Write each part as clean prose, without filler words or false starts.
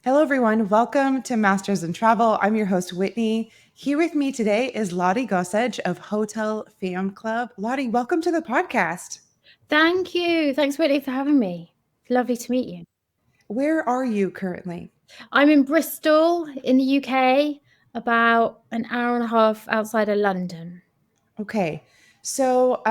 Hello, everyone. Welcome to Masters in Travel. I'm your host, Whitney. Here with me today is Lotte Gossage of Hotel Fam Club. Lotte, welcome to the podcast. Thank you. Thanks, Whitney, for having me. Lovely to meet you. Where are you currently? I'm in Bristol in the UK, about an hour and a half outside of London. Okay. So,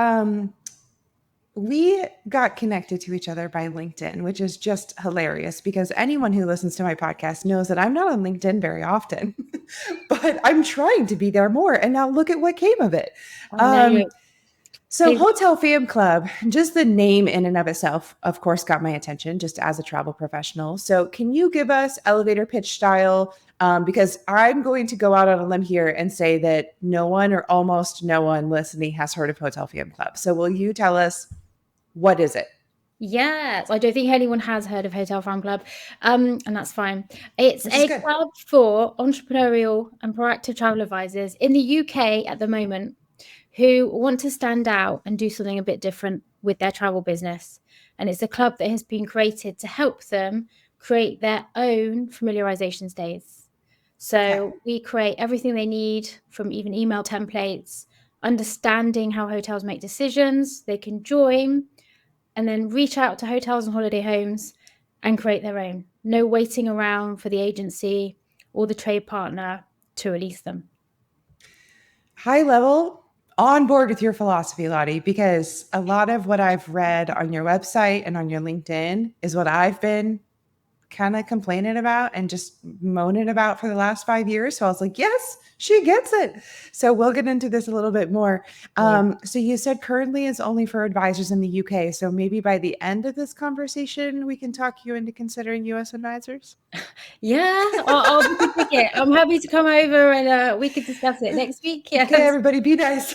we got connected to each other by LinkedIn, which is just hilarious because anyone who listens to my podcast knows that I'm not on LinkedIn very often, but I'm trying to be there more. And now look at what came of it. I know Um, you. So, Please. Hotel Fam Club, just the name in and of itself, of course, got my attention just as a travel professional. So, can you give us elevator pitch style? Because I'm going to go out on a limb here and say that no one or almost no one listening has heard of Hotel Fam Club. So, will you tell us what is it? Yes, I don't think anyone has heard of Hotel Fan Club, and that's fine. It's Which is a good. club for entrepreneurial and proactive travel advisors in the UK at the moment who want to stand out and do something a bit different with their travel business. And it's a club that has been created to help them create their own familiarization days. Okay. So we create everything they need from even email templates, understanding how hotels make decisions. They can join and then reach out to hotels and holiday homes and create their own. No waiting around for the agency or the trade partner to release them. High level, on board with your philosophy, Lottie, because a lot of what I've read on your website and on your LinkedIn is what I've been kind of complaining about and just moaning about for the last 5 years. So I was like, yes, she gets it. So we'll get into this a little bit more. So you said currently it's only for advisors in the UK. So maybe by the end of this conversation, we can talk you into considering US advisors. Yeah, I'll book a ticket. I'm happy to come over and we could discuss it next week. Okay, Yes. everybody, be nice.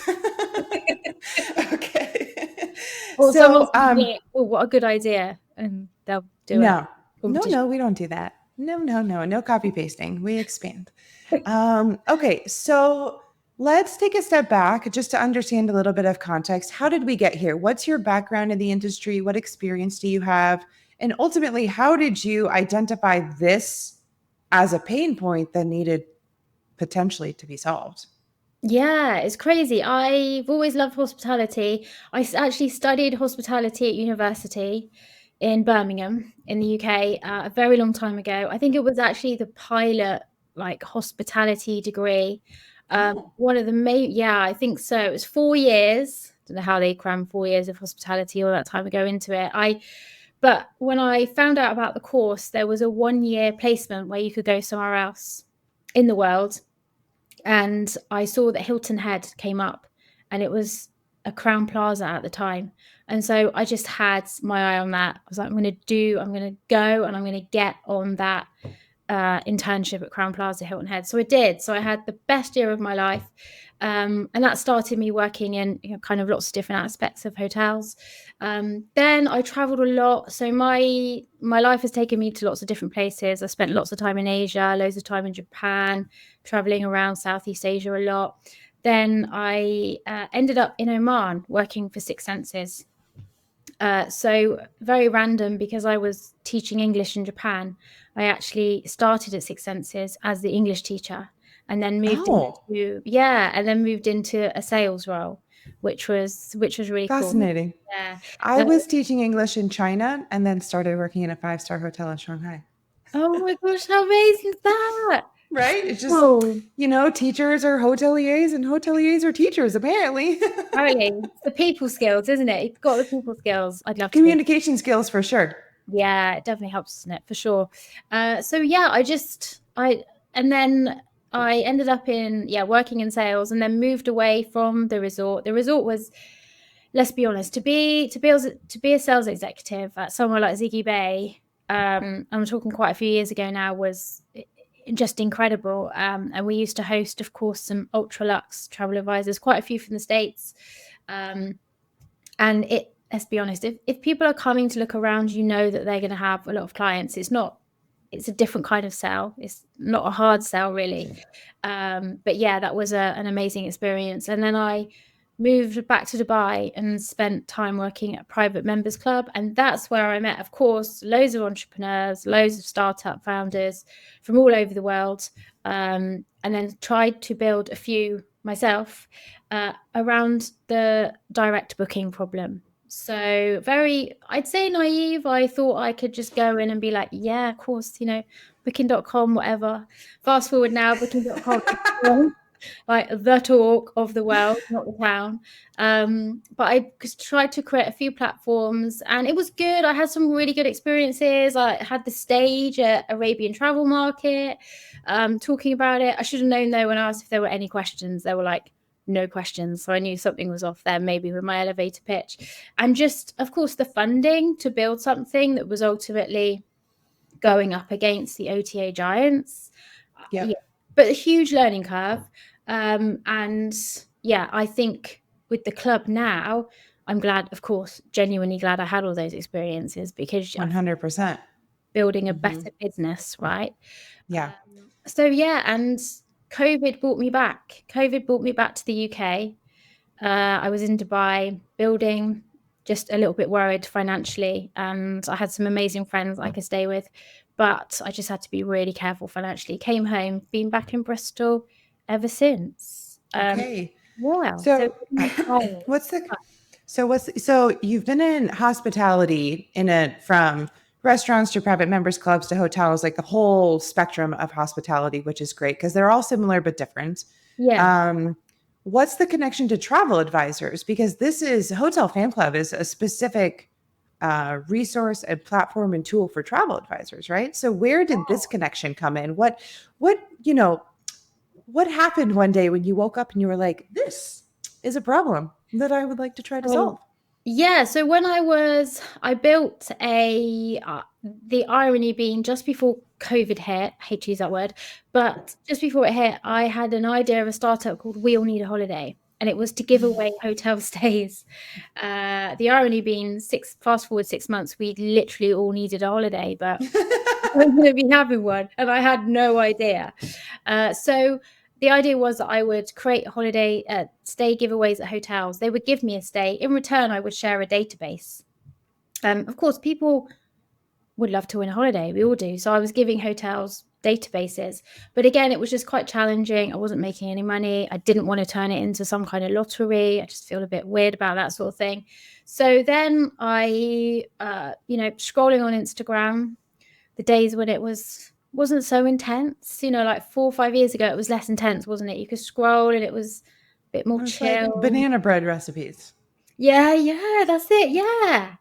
Okay. Or someone's So, going to be like, oh, what a good idea. And they'll do a no, competition. we don't do that. No copy pasting. We expand. Okay, so let's take a step back just to understand a little bit of context. How did we get here? What's your background in the industry? What experience do you have? And ultimately, how did you identify this as a pain point that needed potentially to be solved? Yeah, it's crazy. I've always loved hospitality. Actually studied hospitality at university in Birmingham in the UK a very long time ago. I think it was actually the pilot like hospitality degree. Oh, One of the main, yeah, I think so. It was 4 years. Don't know how they crammed 4 years of hospitality all that time ago into it. But when I found out about the course, there was a 1 year placement where you could go somewhere else in the world, and I saw that Hilton Head came up, and it was a Crown Plaza at the time. And so I just had my eye on that. I was like, I'm going to go and I'm going to get on that internship at Crown Plaza, Hilton Head. So I did. So I had the best year of my life. And that started me working in kind of lots of different aspects of hotels. Then I traveled a lot. So my life has taken me to lots of different places. I spent lots of time in Asia, loads of time in Japan, traveling around Southeast Asia a lot. Then I ended up in Oman working for Six Senses. So very random because I was teaching English in Japan. I actually started at Six Senses as the English teacher, and then oh, moved into a sales role, which was really cool. fascinating. Yeah. I Uh, was teaching English in China and then started working in a five-star hotel in Shanghai. oh my gosh, how amazing is that? Right? It's just, Oh, teachers are hoteliers and hoteliers are teachers, apparently. apparently it's the people skills, isn't it? You've got the people skills. I'd love to be. Communication skills for sure. Yeah, it definitely helps, doesn't it? For sure. So yeah, and then I ended up in working in sales, and then moved away from the resort. The resort was, let's be honest, to be a sales executive at somewhere like Ziggy Bay. I'm talking quite a few years ago now, was just incredible. And we used to host, of course, some ultra luxe travel advisors, quite a few from the States. Um, and let's be honest, if people are coming to look around, you know that they're going to have a lot of clients. It's a different kind of sell. It's not a hard sell really. But yeah, that was an amazing experience. And then I moved back to Dubai and spent time working at a private members club. And that's where I met, of course, loads of entrepreneurs, loads of startup founders from all over the world. And then tried to build a few myself around the direct booking problem. So very, I'd say naive. I thought I could just go in and be like, yeah, of course, booking.com, whatever. Fast forward now, booking.com like the talk of the world, not the town. But I just tried to create a few platforms and it was good. I had some really good experiences. I had the stage at Arabian Travel Market talking about it. I should have known though when I asked if there were any questions, they were like, no questions. So I knew something was off there, maybe with my elevator pitch. And just, of course, the funding to build something that was ultimately going up against the OTA giants. Yep. Yeah, but a huge learning curve. And yeah, I think with the club now, I'm glad, of course, genuinely glad I had all those experiences because 100%. building a better business, right? Yeah. So yeah, and COVID brought me back. COVID brought me back to the UK. I was in Dubai building, just a little bit worried financially, and I had some amazing friends I could stay with, but I just had to be really careful financially. Came home, been back in Bristol ever since. Okay. Wow. So So exciting. so you've been in hospitality from restaurants to private members clubs to hotels, like the whole spectrum of hospitality, which is great because they're all similar but different. Yeah. What's the connection to travel advisors? Because this is Hotel Fan Club is a specific resource and platform and tool for travel advisors, right? So where did this connection come in? What happened one day when you woke up and you were like, this is a problem that I would like to try to solve? Yeah, so when I built the irony being just before COVID hit, I hate to use that word, but just before it hit, I had an idea of a startup called We All Need a Holiday, and it was to give away hotel stays. The irony being fast forward 6 months, we literally all needed a holiday, but we're going to be having one, and I had no idea. So the idea was that I would create holiday stay giveaways at hotels. They would give me a stay. In return, I would share a database. Of course, people would love to win a holiday. We all do. So I was giving hotels databases. But again, it was just quite challenging. I wasn't making any money. I didn't want to turn it into some kind of lottery. I just feel a bit weird about that sort of thing. So then I, scrolling on Instagram, the days when it wasn't so intense, like 4 or 5 years ago, it was less intense, wasn't it? You could scroll and it was a bit more It's like chill. banana bread recipes. Yeah, that's it. Yeah.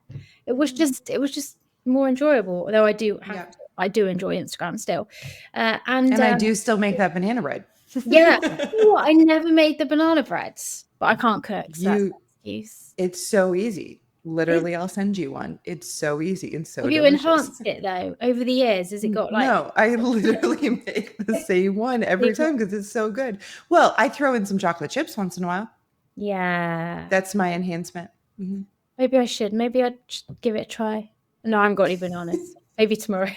It was just more enjoyable, although I do enjoy Instagram still. And I do still make that banana bread. Yeah. You know what? I never made the banana breads, but I can't cook, so that's an excuse. It's so easy. Literally, I'll send you one. It's so easy and so Have you delicious. enhanced it though over the years? Has it got like No, I literally make the same one every time because it's so good. Well, I throw in some chocolate chips once in a while. Yeah. That's my enhancement. Mm-hmm. Maybe I should. Maybe I'd just give it a try. No, I haven't got any bananas. Maybe tomorrow.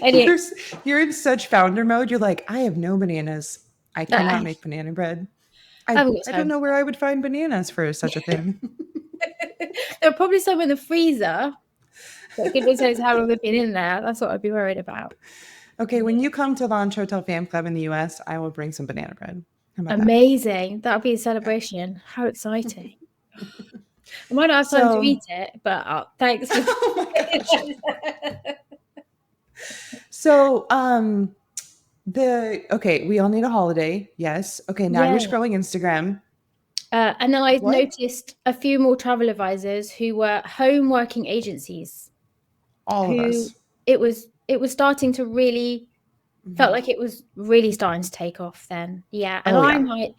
Anyway, You're in such founder mode. You're like, I have no bananas. I cannot make banana bread. I don't know where I would find bananas for such a thing. There are probably some in the freezer. But goodness knows how long they've been in there. That's what I'd be worried about. Okay, when you come to launch Hotel Fan Club in the US, I will bring some banana bread. Amazing. That'll be a celebration. How exciting. I might not have time to eat it, but thanks. Oh my gosh. So, we all need a holiday. Yes. Okay, now you're scrolling Instagram. And then I noticed a few more travel advisors who were home working agencies. All of us. It was starting to really felt like it was really starting to take off then. Yeah. And I'm like,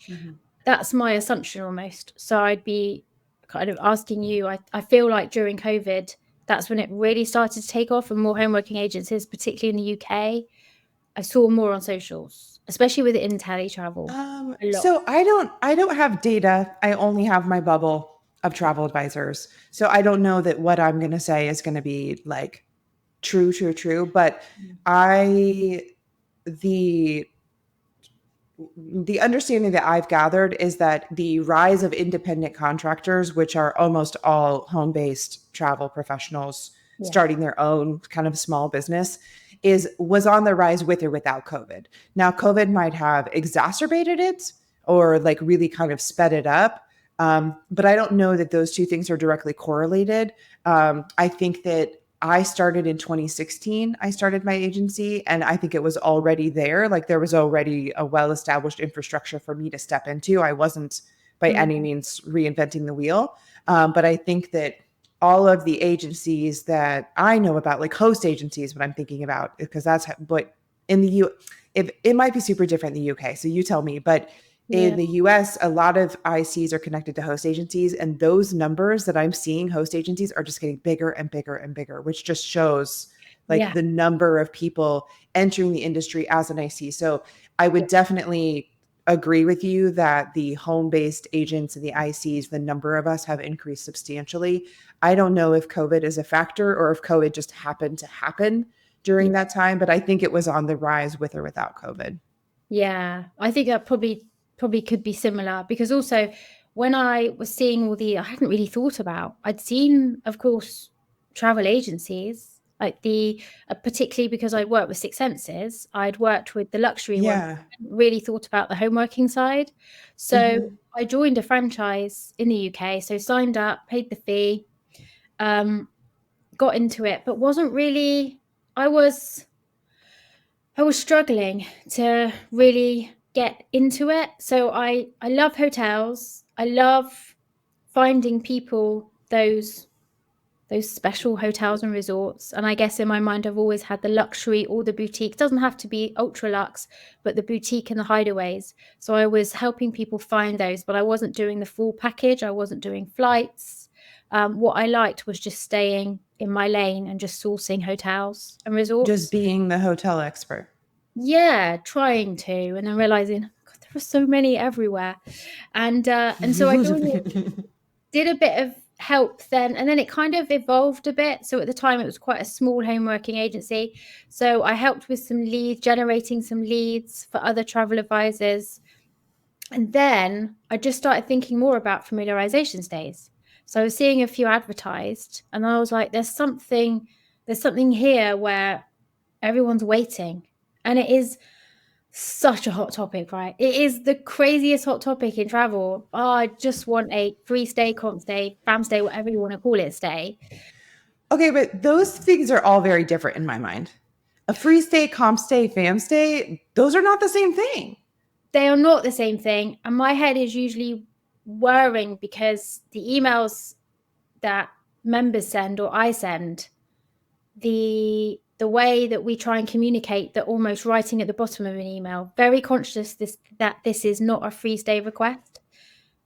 that's my assumption almost. So I'd be kind of asking you, I feel like during COVID, that's when it really started to take off and more home working agencies, particularly in the UK. I saw more on socials, especially with in teletravel. So I don't have data. I only have my bubble of travel advisors. So I don't know that what I'm going to say is going to be like true. But the the understanding that I've gathered is that the rise of independent contractors, which are almost all home based travel professionals Yeah. starting their own kind of small business, was on the rise with or without COVID. Now, COVID might have exacerbated it or like really kind of sped it up. But I don't know that those two things are directly correlated. I think that I started in 2016. I started my agency, and I think it was already there. Like there was already a well established infrastructure for me to step into. I wasn't by any Mm. means reinventing the wheel. But I think that all of the agencies that I know about, like host agencies, what I'm thinking about, because that's what in the if it might be super different in the UK. So you tell me, but in Yeah. the US, a lot of ICs are connected to host agencies, and those numbers that I'm seeing, host agencies are just getting bigger and bigger and bigger, which just shows like Yeah. the number of people entering the industry as an IC. So I Yeah. would definitely agree with you that the home based agents and the ICs, the number of us have increased substantially. I don't know if COVID is a factor or if COVID just happened to happen Yeah. during that time, but I think it was on the rise with or without COVID. Yeah, I think that probably could be similar because also when I was seeing all the I hadn't really thought about. I'd seen, of course, travel agencies like the particularly because I worked with Six Senses, I'd worked with the luxury one. Yeah. I hadn't really thought about the homeworking side. So Mm-hmm. I joined a franchise in the UK, so signed up, paid the fee, um, got into it, but wasn't really I was I was struggling to really get into it. So I love hotels. I love finding people those special hotels and resorts. And I guess in my mind I've always had the luxury or the boutique. It doesn't have to be ultra luxe, but the boutique and the hideaways. So I was helping people find those, but I wasn't doing the full package. I wasn't doing flights. What I liked was just staying in my lane and just sourcing hotels and Just resorts. being the hotel expert. Yeah, trying to, and then realizing, God, there are so many everywhere. And so I joined it, did a bit of help then, and then it kind of evolved a bit. So at the time it was quite a small home working agency. So I helped with some lead generating some leads for other travel advisors. And then I just started thinking more about familiarization stays. So I was seeing a few advertised and I was like, there's something here where everyone's waiting. And it is such a hot topic, right? It is the craziest hot topic in travel. Oh, I just want a free stay, comp stay, fam stay, whatever you want to call it, stay. Okay, but those things are all very different in my mind. A free stay, comp stay, fam stay, those are not the same thing. They are not the same thing. And my head is usually whirring because the emails that members send or I send, the way that we try and communicate, that almost writing at the bottom of an email, very conscious that this is not a free stay request.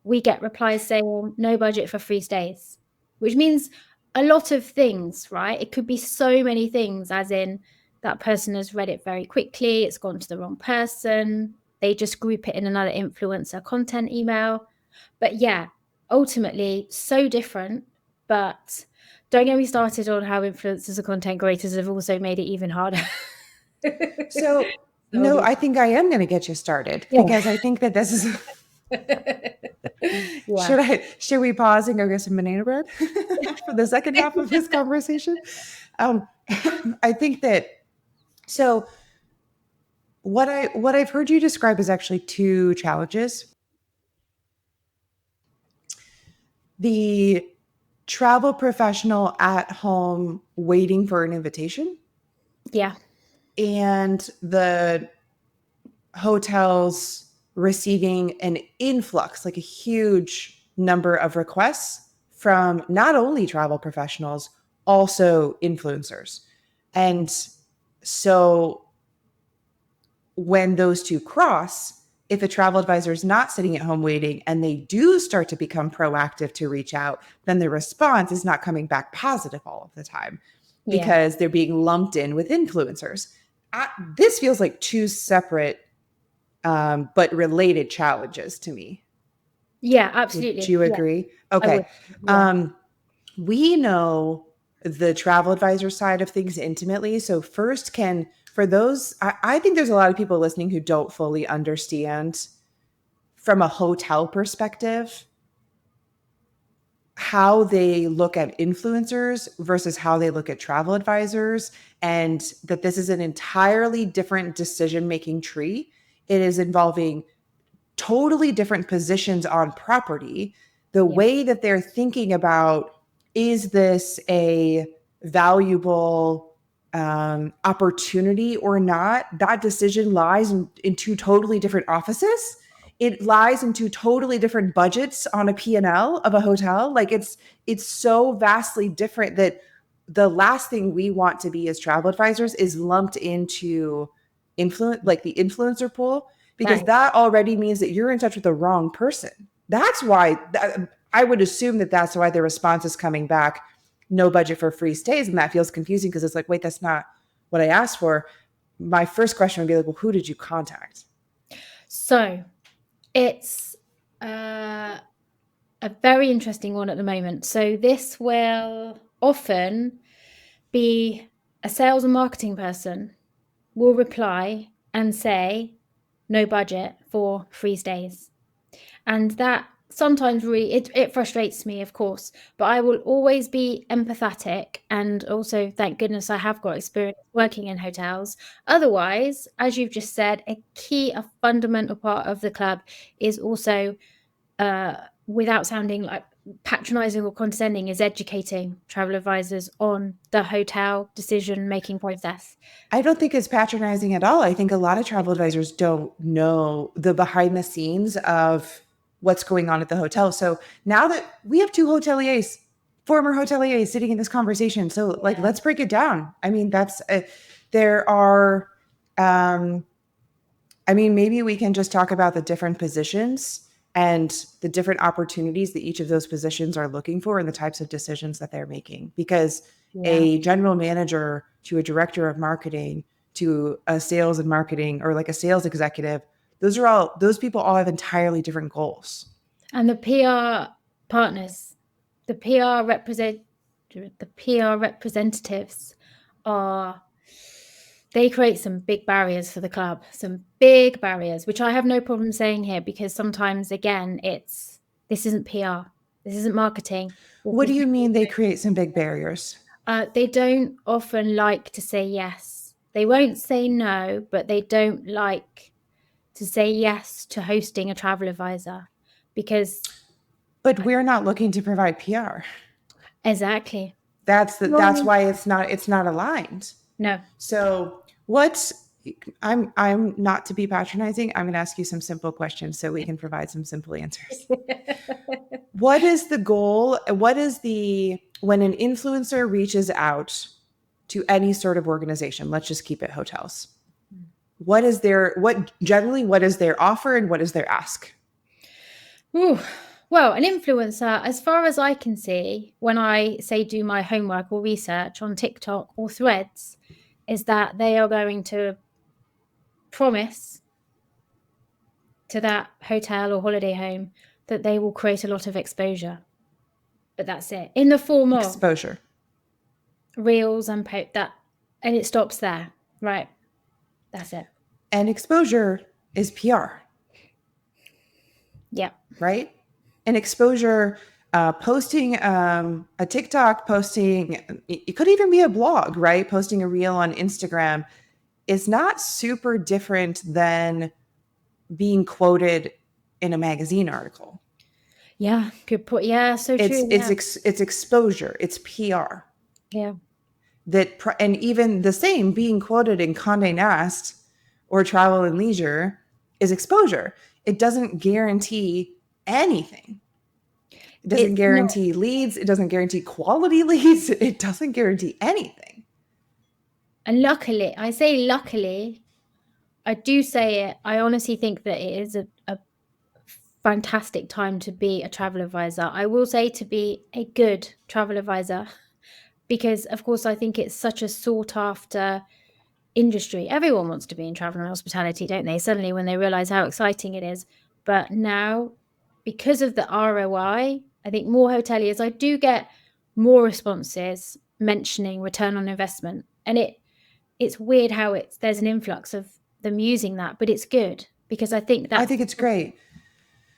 We get replies saying no budget for free stays, which means a lot of things, right? It could be so many things, as in that person has read it very quickly, it's gone to the wrong person, they just group it in another influencer content email. But yeah, ultimately, so different. But don't get me started on how influencers and content creators have also made it even harder. So, no, So, I think I am going to get you started yeah. because I think that this is. Yeah. Should we pause and go get some banana bread for the second half of this conversation? Um, I think that so what I've heard you describe is actually two challenges. The travel professional at home waiting for an invitation Yeah. and the hotels receiving an influx, like a huge number of requests from not only travel professionals, also influencers. And so when those two cross, if a travel advisor is not sitting at home waiting and they do start to become proactive to reach out, then the response is not coming back positive all of the time Yeah. because they're being lumped in with influencers. This feels like two separate but related challenges to me. Yeah, Would absolutely. you Yeah, agree? I would. Okay. Yeah. Um, we know the travel advisor side of things intimately. So first, for those, I think there's a lot of people listening who don't fully understand from a hotel perspective how they look at influencers versus how they look at travel advisors, and that this is an entirely different decision making tree. It is involving totally different positions on property. The Yeah. way that they're thinking about, is this a valuable opportunity or not, that decision lies in two totally different offices. It lies in two totally different budgets on a P&L of a hotel. Like it's so vastly different that the last thing we want to be as travel advisors is lumped into influence, like the influencer pool, because Right. that already means that you're in touch with the wrong person. That's why I would assume that that's why the response is coming back, no budget for free stays. And that feels confusing because it's like, wait, that's not what I asked for. My first question would be like, well, who did you contact? So it's a very interesting one at the moment. So this will often be a sales and marketing person will reply and say, no budget for free stays. And that sometimes really, it frustrates me, of course, but I will always be empathetic. And also, thank goodness I have got experience working in hotels. Otherwise, as you've just said, a fundamental part of the club is also, without sounding like patronizing or condescending, is educating travel advisors on the hotel decision-making process. I don't think it's patronizing at all. I think a lot of travel advisors don't know the behind the scenes of what's going on at the hotel. So now that we have two hoteliers, former hoteliers sitting in this conversation, so like, let's break it down. I mean, there are, I mean, maybe we can just talk about the different positions and the different opportunities that each of those positions are looking for and the types of decisions that they're making. Because a general manager to a director of marketing to a sales and marketing, or like a sales executive, those people all have entirely different goals. And the PR partners, the PR representatives are, they create some big barriers for the club, some big barriers, which I have no problem saying here, because sometimes, again, this isn't PR, this isn't marketing. What do you mean they create some big barriers? They don't often like to say yes. They won't say no, but they don't like to say yes to hosting a travel advisor, because But we're not looking to provide PR. exactly. That's why it's not aligned. No. So I'm not to be patronizing. I'm going to ask you some simple questions so we can provide some simple answers. What is the goal? When an influencer reaches out to any sort of organization, let's just keep it hotels. What is their offer and what is their ask? Ooh. Well, an influencer, as far as I can see, when I say do my homework or research on TikTok or Threads, is that they are going to promise to that hotel or holiday home that they will create a lot of exposure. But that's it. In the form of Exposure. reels and and it stops there. Right. That's it. And exposure is PR. Yeah. Right? And exposure, posting a TikTok, it could even be a blog, right? Posting a reel on Instagram is not super different than being quoted in a magazine article. Yeah, good point. Yeah, so true. It's exposure. It's PR. Yeah. And even the same, being quoted in Condé Nast or Travel and Leisure is exposure. It doesn't guarantee anything. It doesn't guarantee leads. It doesn't guarantee quality leads. It doesn't guarantee anything. And luckily, I say luckily, I do say it. I honestly think that it is a fantastic time to be a travel advisor. I will say to be a good travel advisor, because of course I think it's such a sought after industry. Everyone wants to be in travel and hospitality, don't they? Suddenly when they realize how exciting it is. But now, because of the ROI, I think more hoteliers, I do get more responses mentioning return on investment, and it's weird how there's an influx of them using that, but it's good because I think I that's think it's great.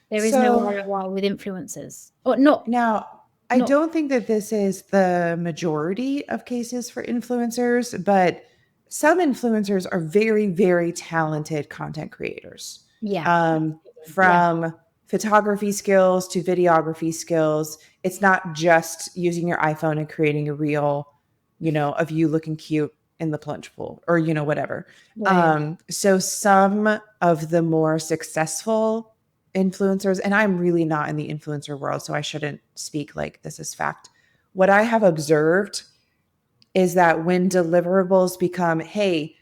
there is no So ROI with influencers, or not. now, I Not don't think that this is the majority of cases for influencers, but some influencers are very, very talented content creators. Yeah, yeah, From photography skills to videography skills. It's not just using your iPhone and creating a reel, of you looking cute in the plunge pool or, whatever. yeah, So some of the more successful influencers, and I'm really not in the influencer world, so I shouldn't speak like this is fact. What I have observed is that when deliverables become, hey,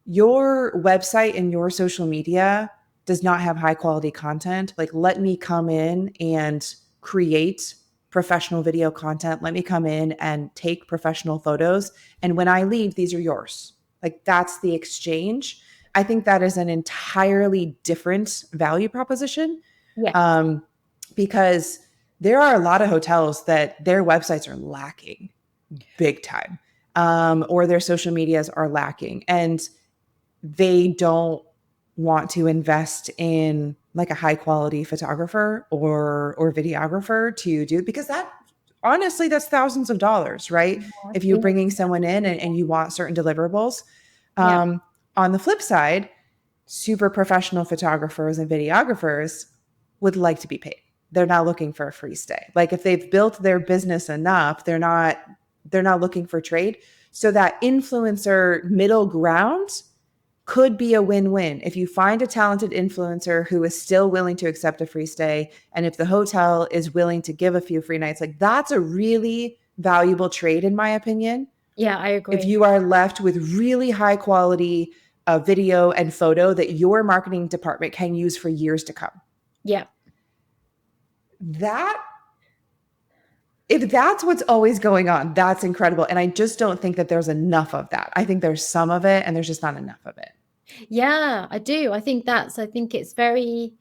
your website and your social media does not have high quality content, like let me come in and create professional video content. Let me come in and take professional photos. And when I leave, these are yours. Like that's the exchange. I think that is an entirely different value proposition, yeah, um, because there are a lot of hotels that their websites are lacking big time, or their social medias are lacking, and they don't want to invest in like a high quality photographer or videographer to do, because that honestly that's thousands of dollars, right? If you're yeah, bringing someone in and you want certain deliverables. yeah, um, on the flip side, super professional photographers and videographers would like to be paid. They're not looking for a free stay. Like if they've built their business enough, they're not looking for trade. So that influencer middle ground could be a win-win. If you find a talented influencer who is still willing to accept a free stay, and if the hotel is willing to give a few free nights, like that's a really valuable trade in my opinion. yeah, I If agree. you are left with really high quality video and photo that your marketing department can use for years to come. Yeah, That if that's what's always going on, that's incredible. And I just don't think that there's enough of that. I think there's some of it and there's just not enough of it. yeah, I do. I think it's very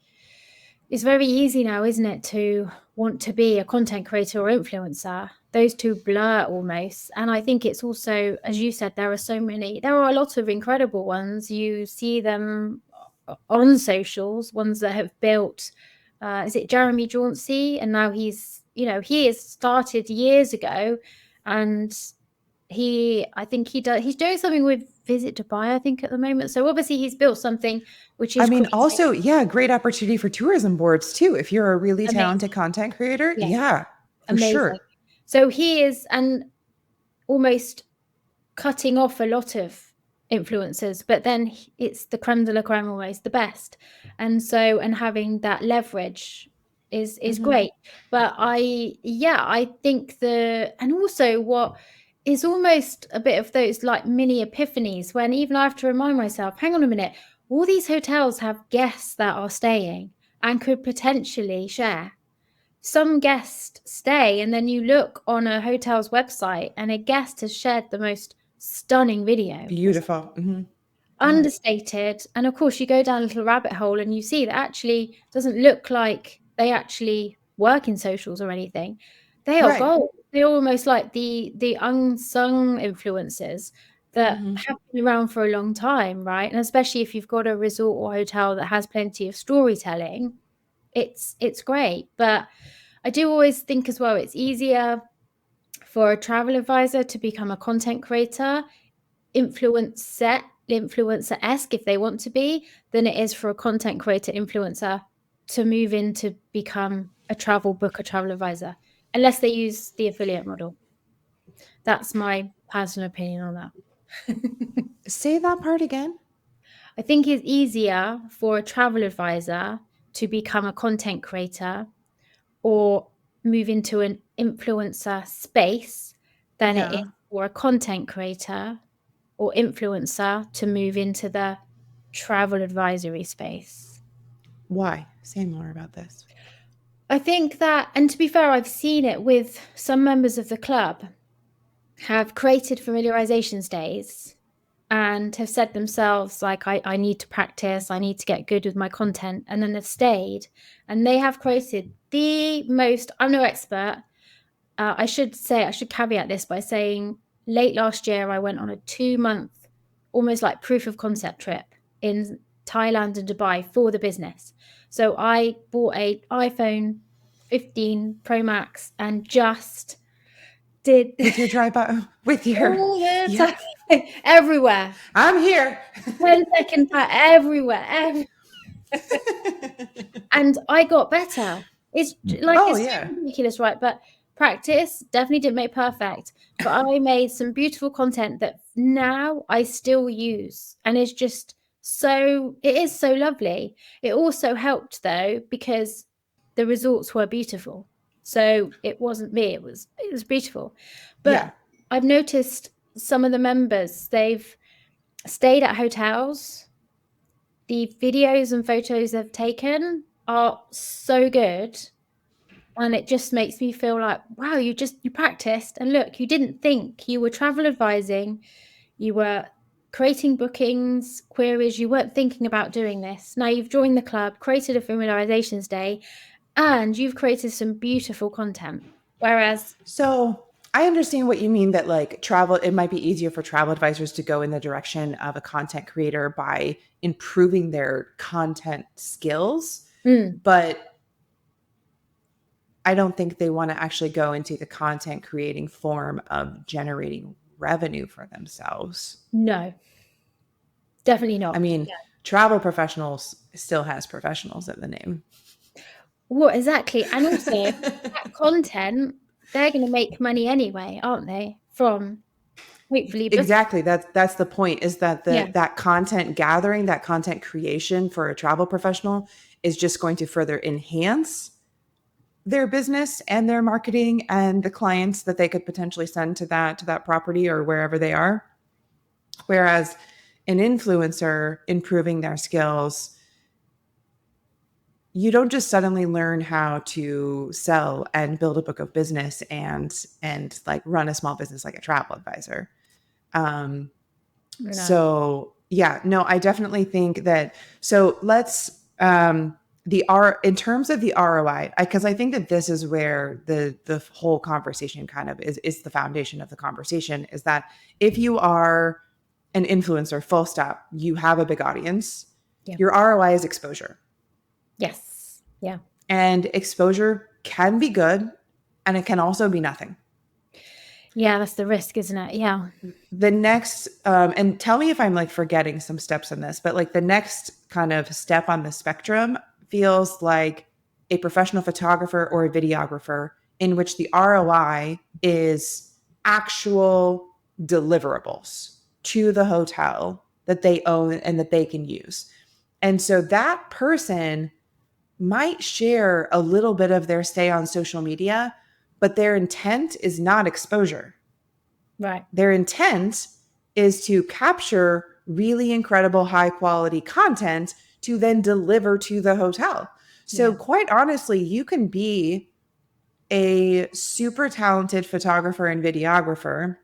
easy now, isn't it, to want to be a content creator or influencer? Those two blur almost. And I think it's also, as you said, there are a lot of incredible ones. You see them on socials, ones that have built, is it Jeremy Jauncey? And now he has started years ago, and he's doing something with Visit Dubai, I think, at the moment. So obviously he's built something which I is mean, creating also, yeah, great opportunity for tourism boards too. If you're a really talented amazing. content creator, Yeah, yeah, for amazing. sure. So he is and almost cutting off a lot of influencers, but then it's the creme de la creme, almost the best. And having that leverage is Mhm. great. But I think and also what is almost a bit of those like mini epiphanies when even I have to remind myself, hang on a minute, all these hotels have guests that are staying and could potentially share. Some guests stay, and then you look on a hotel's website and a guest has shared the most stunning video or Beautiful. Hmm. understated. And of course, you go down a little rabbit hole and you see that actually doesn't look like they actually work in socials or anything. They are Right. gold. They're almost like the unsung influencers that Hmm. have been around for a long time, right? And especially if you've got a resort or hotel that has plenty of storytelling, it's great. But I do always think as well, it's easier for a travel advisor to become a content creator, influencer-esque if they want to be, than it is for a content creator influencer to move in to become a travel advisor, unless they use the affiliate model. That's my personal opinion on that. Say that part again. I think it's easier for a travel advisor to become a content creator or move into an influencer space than it is Yeah. for a content creator or influencer to move into the travel advisory space. Why? Say more about this. I think that, and to be fair, I've seen it with some members of the club have created familiarization days and have said themselves, like, I need to practice, I need to get good with my content. And then they've stayed and they have created the most, I'm no expert. I should caveat this by saying late last year, I went on a 2-month, almost like proof of concept trip in Thailand and Dubai for the business. So I bought a iPhone 15 Pro Max and just did With your tripod, with your, all the yeah, time, everywhere. I'm here. 10-second everywhere. And I got better. It's like, Oh it's so yeah. ridiculous, right? But practice definitely didn't make perfect. But I made some beautiful content that now I still use, and it's just it is so lovely. It also helped though because the results were beautiful. So it wasn't me, it was beautiful. But Yeah. I've noticed some of the members, they've stayed at hotels. The videos and photos they've taken are so good, and it just makes me feel like, wow, you practiced, and look, you didn't think, you were travel advising, you were creating bookings, queries, you weren't thinking about doing this. Now you've joined the club, created a familiarizations day, and you've created some beautiful content. Whereas, So I understand what you mean that like travel, it might be easier for travel advisors to go in the direction of a content creator by improving their content skills. But I don't think they want to actually go into the content creating form of generating revenue for themselves. no, definitely not. I mean, travel professionals still has professionals at the name. Well, exactly. And also that content, they're going to make money anyway, aren't they? From hopefully book. Exactly. That's the point, is that Yeah. that content gathering, that content creation for a travel professional is just going to further enhance their business and their marketing and the clients that they could potentially send to that property or wherever they are. Whereas an influencer improving their skills, you don't just suddenly learn how to sell and build a book of business and like run a small business like a travel advisor. No. So yeah, no, I definitely think that. So let's in terms of the ROI, because I think that this is where the whole conversation kind of is the foundation of the conversation, is that if you are an influencer, full stop, you have a big audience. Yeah. Your ROI is exposure. Yes. Yeah. And exposure can be good, and it can also be nothing. Yeah, that's the risk, isn't it? Yeah. The next, and tell me if I'm like forgetting some steps in this, but like the next kind of step on the spectrum feels like a professional photographer or a videographer, in which the ROI is actual deliverables to the hotel that they own and that they can use. And so that person might share a little bit of their stay on social media, but their intent is not exposure. Right. Their intent is to capture really incredible high quality content to then deliver to the hotel. So quite honestly, you can be a super talented photographer and videographer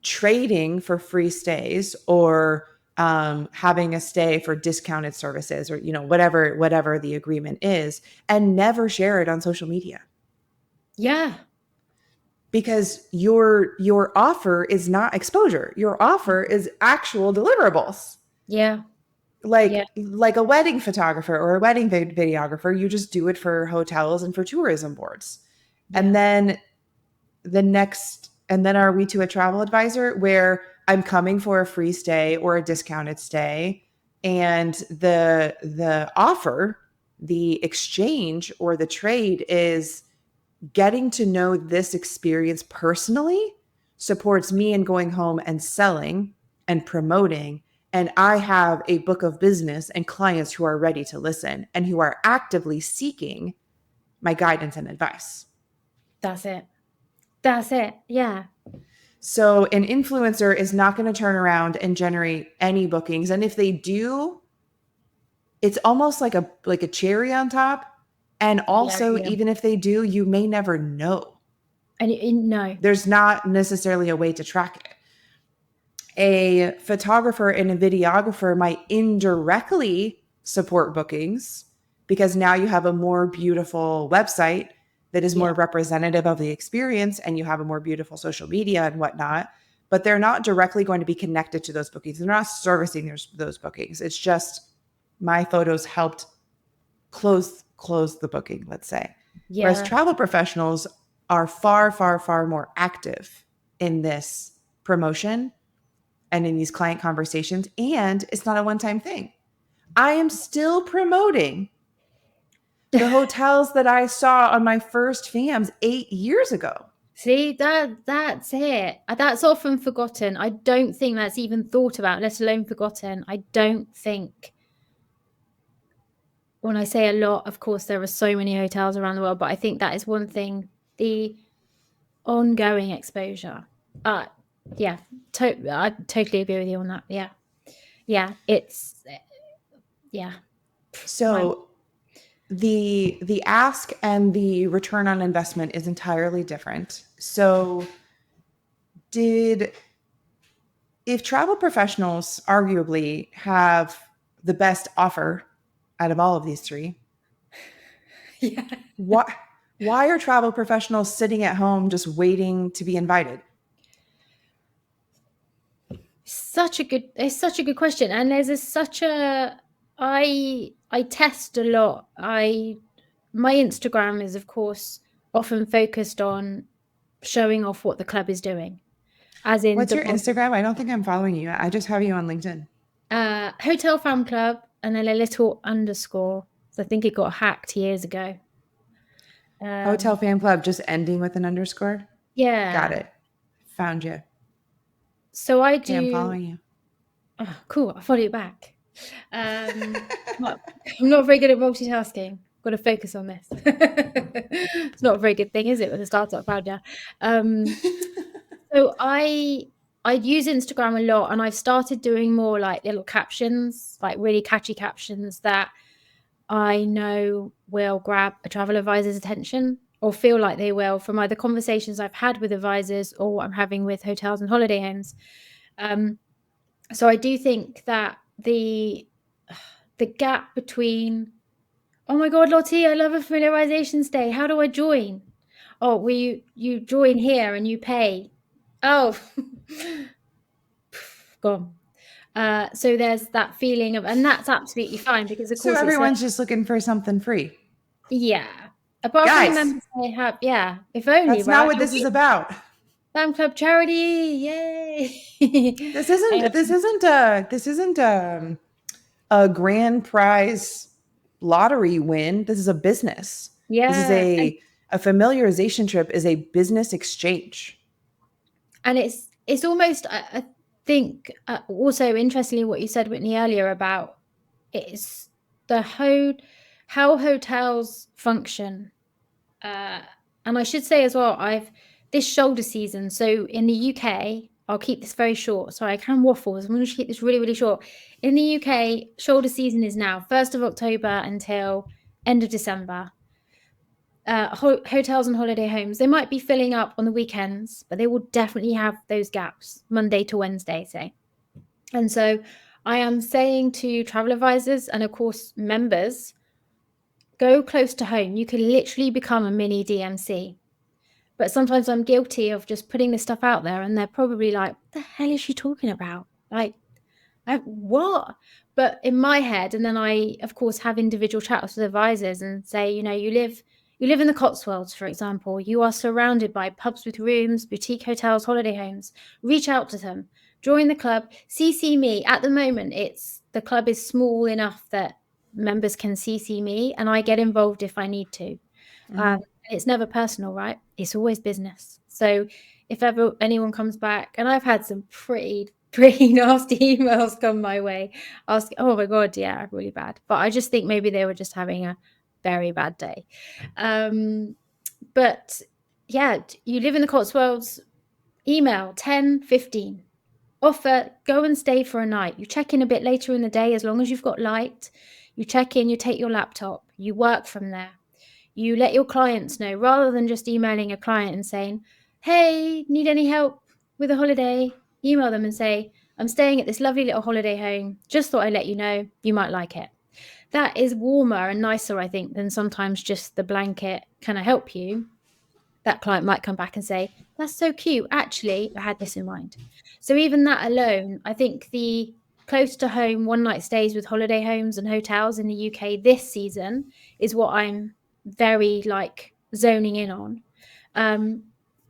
trading for free stays, or having a stay for discounted services, or whatever the agreement is, and never share it on social media. Yeah. Because your offer is not exposure. Your offer is actual deliverables. Yeah. Like a wedding photographer or a wedding videographer, you just do it for hotels and for tourism boards. Yeah. And then are we to a travel advisor where I'm coming for a free stay or a discounted stay, and the offer, the exchange or the trade is getting to know this experience personally, supports me in going home and selling and promoting. And I have a book of business and clients who are ready to listen and who are actively seeking my guidance and advice. That's it. That's it. Yeah. So an influencer is not going to turn around and generate any bookings. And if they do, it's almost like a cherry on top. And also, even if they do, you may never know. And no. There's not necessarily a way to track it. A photographer and a videographer might indirectly support bookings, because now you have a more beautiful website that is Yeah. more representative of the experience, and you have a more beautiful social media and whatnot, but they're not directly going to be connected to those bookings. They're not servicing those bookings. It's just my photos helped close the booking, let's say. Whereas Yeah. travel professionals are far, far, far more active in this promotion and in these client conversations. And it's not a one-time thing. I am still promoting the hotels that I saw on my first FAMs 8 years ago. See, that's it. That's often forgotten. I don't think that's even thought about, let alone forgotten. I don't think, when I say a lot, of course, there are so many hotels around the world, but I think that is one thing, the ongoing exposure. Yeah, I totally agree with you on that. Yeah. Yeah, yeah. So the ask and the return on investment is entirely different. So if travel professionals arguably have the best offer out of all of these three, Yeah. why are travel professionals sitting at home just waiting to be invited? It's such a good question. And I test a lot. My Instagram is, of course, often focused on showing off what the club is doing. As in What's your Instagram? I don't think I'm following you. I just have you on LinkedIn. Hotel Fan Club and then a little underscore. So I think it got hacked years ago. Hotel Fan Club, just ending with an underscore. Got Yeah. it. Found you. So I Okay, I'm do. following you. Oh, cool. I'll follow you back. I'm not very good at multitasking. Got to focus on this. It's not a very good thing, is it, with a startup founder? So I use Instagram a lot, and I've started doing more like little captions, like really catchy captions that I know will grab a travel advisor's attention, or feel like they will, from either conversations I've had with advisors or what I'm having with hotels and holiday homes. So I do think that the gap between, oh my God, Lottie, I love a familiarization stay. How do I join? Oh, well, you join here and you pay. Oh, gone. So there's that feeling of, and that's absolutely fine, because of So course it's everyone's just looking for something free. yeah. Apart from the Guys, members I have, yeah. If only, that's not right? what this is about. Fan club charity, yay! This isn't a grand prize lottery win. This is a business. This is Yeah, a familiarization trip is a business exchange. and it's almost, I think, also interestingly what you said, Whitney, earlier about it's how hotels function. And I should say as well, this shoulder season, so in the UK, I'll keep this very short, so I can waffle, so I'm going to keep this really, really short. In the UK, shoulder season is now 1st of October until end of December. Hotels and holiday homes, they might be filling up on the weekends, but they will definitely have those gaps, Monday to Wednesday, say. And so I am saying to travel advisors and, of course, members, go close to home. You can literally become a mini DMC. But sometimes I'm guilty of just putting this stuff out there, and they're probably like, what the hell is she talking about? Like, what? But in my head, and then I, of course, have individual chats with advisors and say, you live in the Cotswolds, for example. You are surrounded by pubs with rooms, boutique hotels, holiday homes. Reach out to them, join the club, CC me. At the moment, the club is small enough that members can CC me, and I get involved if I need to. It's never personal, right? It's always business. So if ever anyone comes back, and I've had some pretty nasty emails come my way, asking, oh my God, yeah, really bad. But I just think maybe they were just having a very bad day. But yeah, you live in the Cotswolds, email 10:15. Offer, go and stay for a night. You check in a bit later in the day, as long as you've got light. You check in, you take your laptop, you work from there. You let your clients know, rather than just emailing a client and saying, hey, need any help with a holiday? Email them and say, I'm staying at this lovely little holiday home. Just thought I'd let you know, you might like it. that is warmer and nicer, I think, than sometimes just the blanket, can I help you? That client might come back and say, that's so cute. Actually, I had this in mind. So even that alone, I think the close to home one night stays with holiday homes and hotels in the UK this season is what I'm very like zoning in on.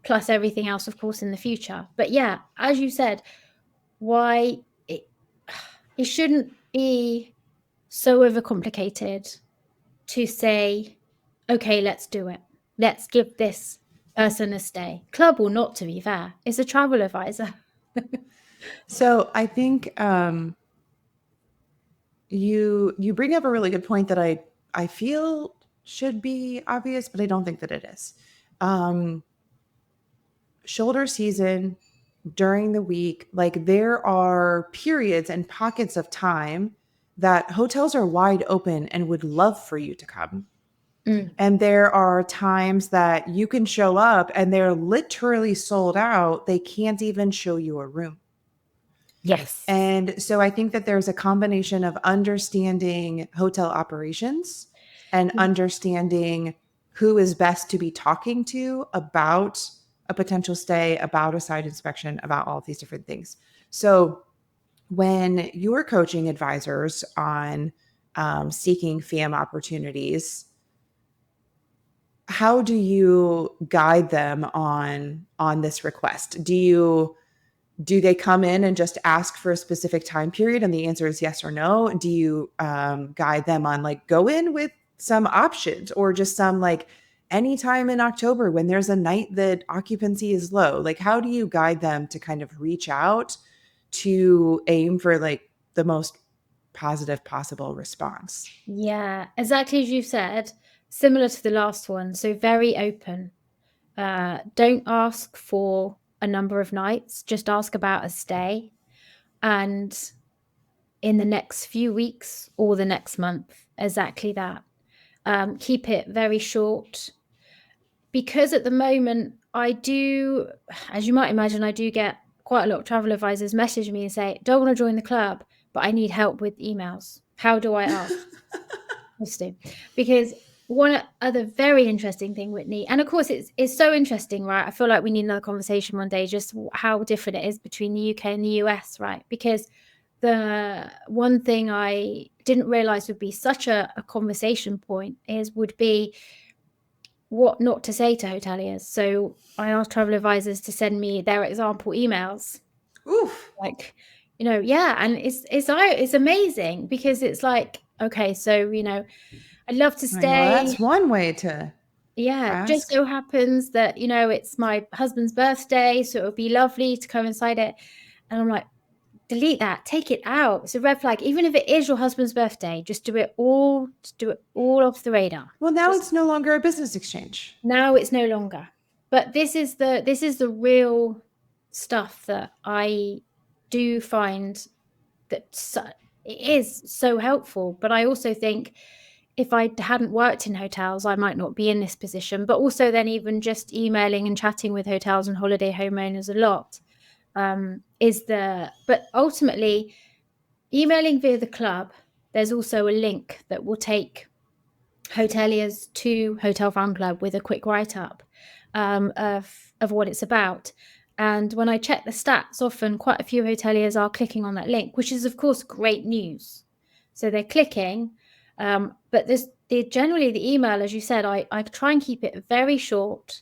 Plus everything else, of course, in the future. But yeah, as you said, why it shouldn't be so overcomplicated to say, okay, let's do it. Let's give this person a stay. Club or not, to be fair. It's a travel advisor. So I think you bring up a really good point that I feel should be obvious, but I don't think that it is. Shoulder season during the week, like there are periods and pockets of time that hotels are wide open and would love for you to come. And there are times that you can show up and they're literally sold out. They can't even show you a room. Yes. And so I think that there's a combination of understanding hotel operations and understanding who is best to be talking to about a potential stay, about a site inspection, about all of these different things. So when you're coaching advisors on seeking FAM opportunities, how do you guide them on this request? Do they come in and just ask for a specific time period and the answer is yes or no? Do you guide them on like go in with some options or just some like anytime in October when there's a night that occupancy is low? Like how do you guide them to kind of reach out to aim for like the most positive possible response? Yeah, exactly as you said, similar to the last one. So very open. Don't ask for a number of nights, just ask about a stay. And in the next few weeks or the next month, exactly that. Keep it very short. Because at the moment, I do, as you might imagine, I do get quite a lot of travel advisors message me and say, don't want to join the club, but I need help with emails. How do I ask? Because one other very interesting thing, Whitney, and of course it's so interesting, right? I feel like we need another conversation one day, just how different it is between the UK and the US, right? Because the one thing I didn't realize would be such a conversation point would be what not to say to hoteliers. So I asked travel advisors to send me their example emails. Oof. Like, yeah, and it's amazing because it's like, okay, so I'd love to Like, well, stay. that's one way to Yeah, just ask. so happens that it's my husband's birthday, so it would be lovely to coincide it. And I'm like, delete that, take it out. It's a red flag. Even if it is your husband's birthday, just do it all off the radar. Well, now Just it's no longer a business exchange. now it's no longer. But this is the real stuff that I do find that it is so helpful. But I also think if I hadn't worked in hotels, I might not be in this position. But also then even just emailing and chatting with hotels and holiday homeowners a lot but ultimately emailing via the club, there's also a link that will take hoteliers to Hotel Fan Club with a quick write-up of what it's about. And when I check the stats, often quite a few hoteliers are clicking on that link, which is, of course, great news. So they're clicking. But generally the email, as you said, I try and keep it very short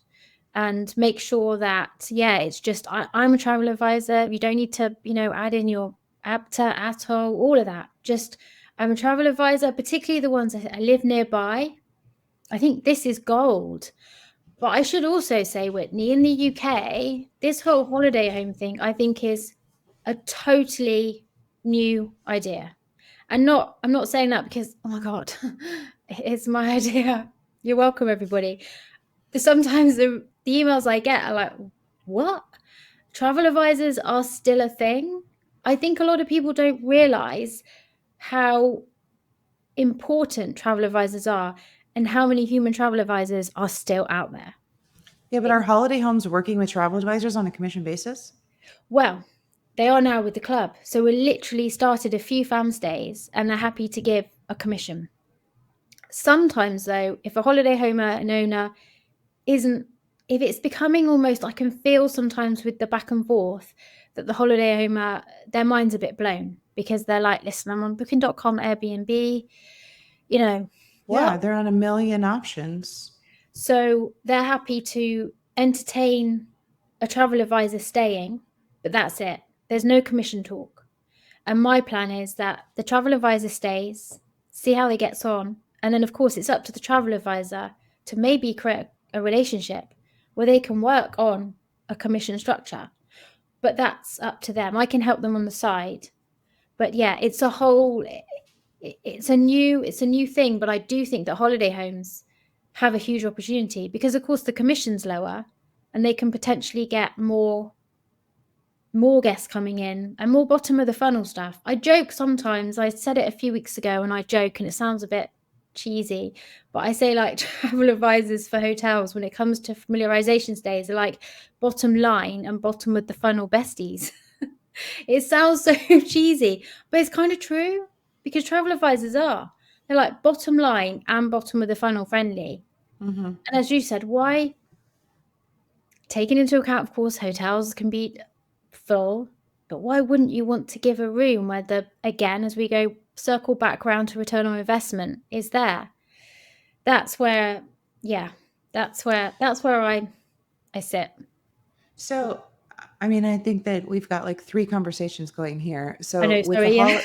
and make sure that, yeah, it's just, I'm a travel advisor. You don't need to, add in your ABTA, ATOL, all of that. Just, I'm a travel advisor, particularly the ones that I live nearby. I think this is gold. But I should also say, Whitney, in the UK, this whole holiday home thing, I think is a totally new idea. I'm not saying that because, oh my God, it's my idea. You're welcome, everybody. Sometimes the emails I get are like, what? Travel advisors are still a thing? I think a lot of people don't realize how important travel advisors are and how many human travel advisors are still out there. Yeah, but are holiday homes working with travel advisors on a commission basis? Well, they are now with the club. So we literally started a few fam stays and they're happy to give a commission. Sometimes, though, if a holiday home owner isn't, if it's becoming almost, I can feel sometimes with the back and forth that the holiday owner, their mind's a bit blown because they're like, listen, I'm on booking.com, Airbnb, you know, Yeah, what? they're on a million options. So they're happy to entertain a travel advisor staying, but that's it. There's no commission talk. And my plan is that the travel advisor stays, see how he gets on. And then, of course, it's up to the travel advisor to maybe create a relationship where they can work on a commission structure. But that's up to them. I can help them on the side. But yeah, it's a whole, it's a new thing. But I do think that holiday homes have a huge opportunity because, of course, the commission's lower and they can potentially get more guests coming in and more bottom of the funnel stuff. I joke sometimes, I said it a few weeks ago and I joke and it sounds a bit cheesy, but I say like travel advisors for hotels when it comes to familiarization stays are like bottom line and bottom of the funnel besties. It sounds so cheesy, but it's kind of true because travel advisors are. They're like bottom line and bottom of the funnel friendly. Mm-hmm. And as you said, why? Taking into account, of course, hotels can be full, but why wouldn't you want to give a room where again, as we go circle back around to return on investment is there? That's where, yeah, that's where I sit. So, I mean, I think that we've got like three conversations going here. I So, know, sorry, yeah.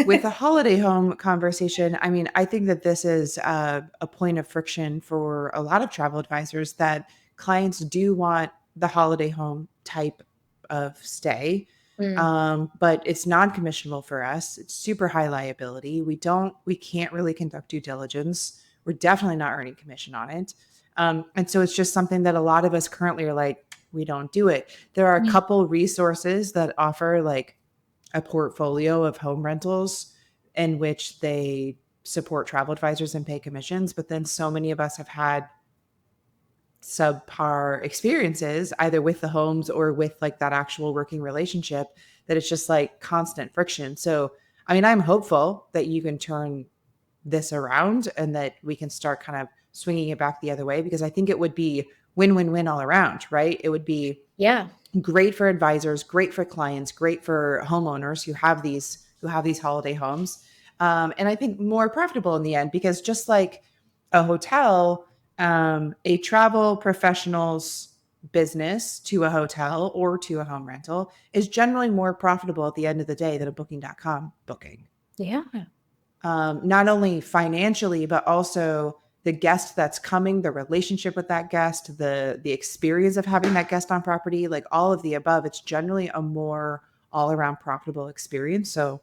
with the holiday home conversation, I mean, I think that this is a point of friction for a lot of travel advisors that clients do want the holiday home type of stay. Mm, But it's non-commissionable for us. It's super high liability. We can't really conduct due diligence. We're definitely not earning commission on it. And so it's just something that a lot of us currently are like, we don't do it. There are a yeah, couple resources that offer like a portfolio of home rentals in which they support travel advisors and pay commissions. But then so many of us have had subpar experiences either with the homes or with like that actual working relationship that it's just like constant friction. So, I mean, I'm hopeful that you can turn this around and that we can start kind of swinging it back the other way because I think it would be win-win-win all around, right? It would be yeah, great for advisors, great for clients, great for homeowners who have these holiday homes, and I think more profitable in the end because just like a hotel, a travel professional's business to a hotel or to a home rental is generally more profitable at the end of the day than a booking.com booking. yeah, Not only financially, but also the guest that's coming, the relationship with that guest, the experience of having that guest on property, like all of the above. It's generally a more all around profitable experience. So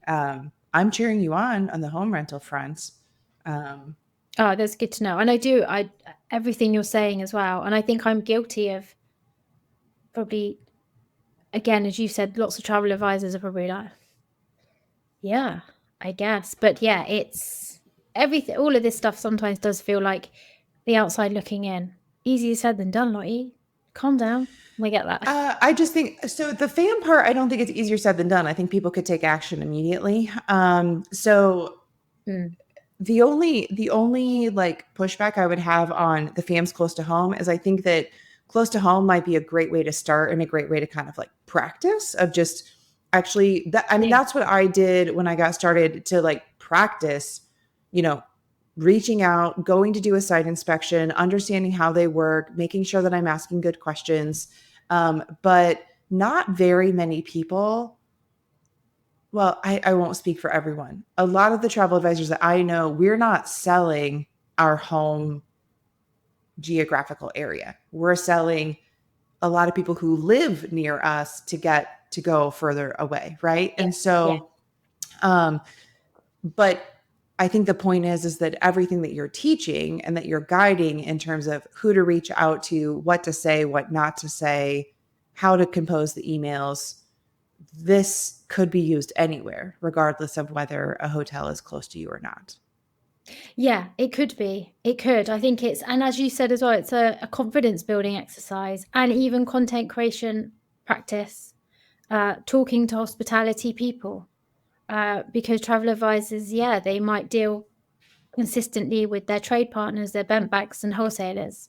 I'm cheering you on the home rental front. Um, oh, that's good to know. And I everything you're saying as well, and I think I'm guilty of probably, again, as you said, lots of travel advisors are probably like, yeah, I guess. But yeah, it's everything. All of this stuff sometimes does feel like the outside looking in. Easier said than done, Lottie. Calm down. We get that. I just think so. The fan part, I don't think it's easier said than done. I think people could take action immediately. So Mm, the only like pushback I would have on the FAMs close to home is I think that close to home might be a great way to start and a great way to kind of like practice of just actually that I mean yeah. that's what I did when I got started to like practice, you know, reaching out, going to do a site inspection, understanding how they work, making sure that I'm asking good questions. But not very many people, well, I won't speak for everyone. A lot of the travel advisors that I know, we're not selling our home geographical area. We're selling a lot of people who live near us to get to go further away, right? Yeah. And Yeah. so, um, but I think the point is that everything that you're teaching and that you're guiding in terms of who to reach out to, what to say, what not to say, how to compose the emails, this could be used anywhere, regardless of whether a hotel is close to you or not. Yeah, it could be. It could. I think it's, and as you said as well, it's a confidence building exercise and even content creation practice, talking to hospitality people. because travel advisors, they might deal consistently with their trade partners, their bent backs and wholesalers,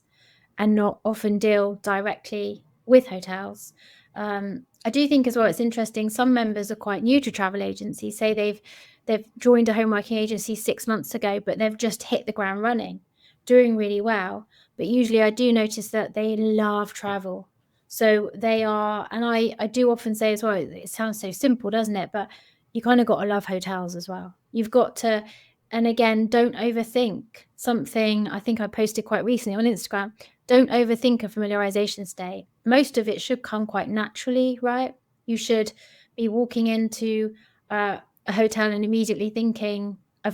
and not often deal directly with hotels. I do think as well it's interesting. Some members are quite new to travel agencies. Say they've joined a home working agency 6 months ago, but they've just hit the ground running, doing really well. But usually I do notice that they love travel. So they are, and I do often say as well, it sounds so simple, doesn't it? But you kind of got to love hotels as well. You've got to, and again, don't overthink something. I think I posted quite recently on Instagram. Don't overthink a familiarization stay. Most of it should come quite naturally, right? You should be walking into a hotel and immediately thinking, I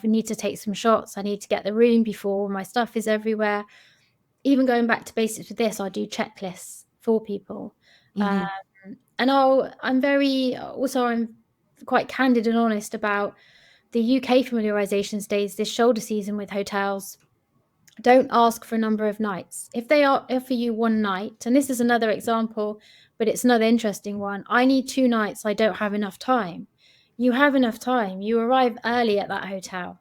need to take some shots. I need to get the room before my stuff is everywhere. Even going back to basics with this, I do checklists for people. Mm-hmm. And I'm quite candid and honest about the UK familiarization stays this shoulder season with hotels. Don't ask for a number of nights. If they offer you one night, and this is another example, but it's another interesting one. I need 2 nights. I don't have enough time. You have enough time. You arrive early at that hotel